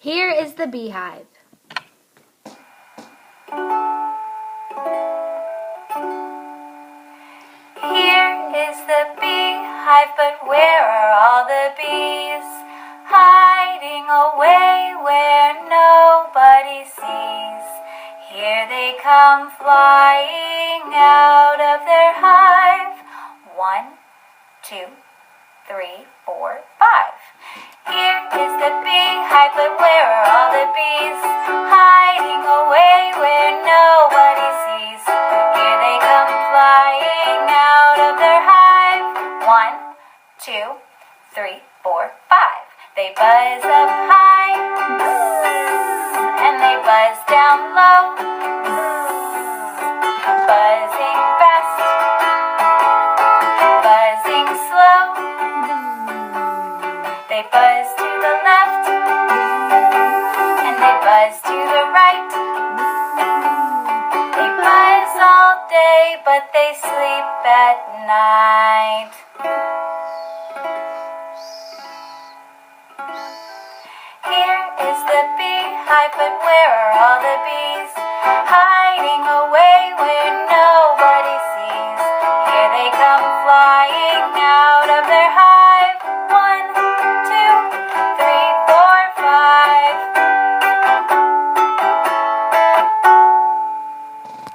Here is the beehive. Here is the beehive, but where are all the bees? Hiding away where nobody sees. Here they come flying out of their hive. 1, 2, 3, 4, 5. Here is the beehive, but where are all the bees? Hiding away where nobody sees. Here they come flying out of their hive. 1, 2, 3, 4, 5. They buzz up high, and they buzz down low, buzzing fast, buzzing slow. They buzz to the left, and they buzz to the right. They buzz all day, but they sleep at night. Here is the beehive, but where are all the bees? Hiding away where no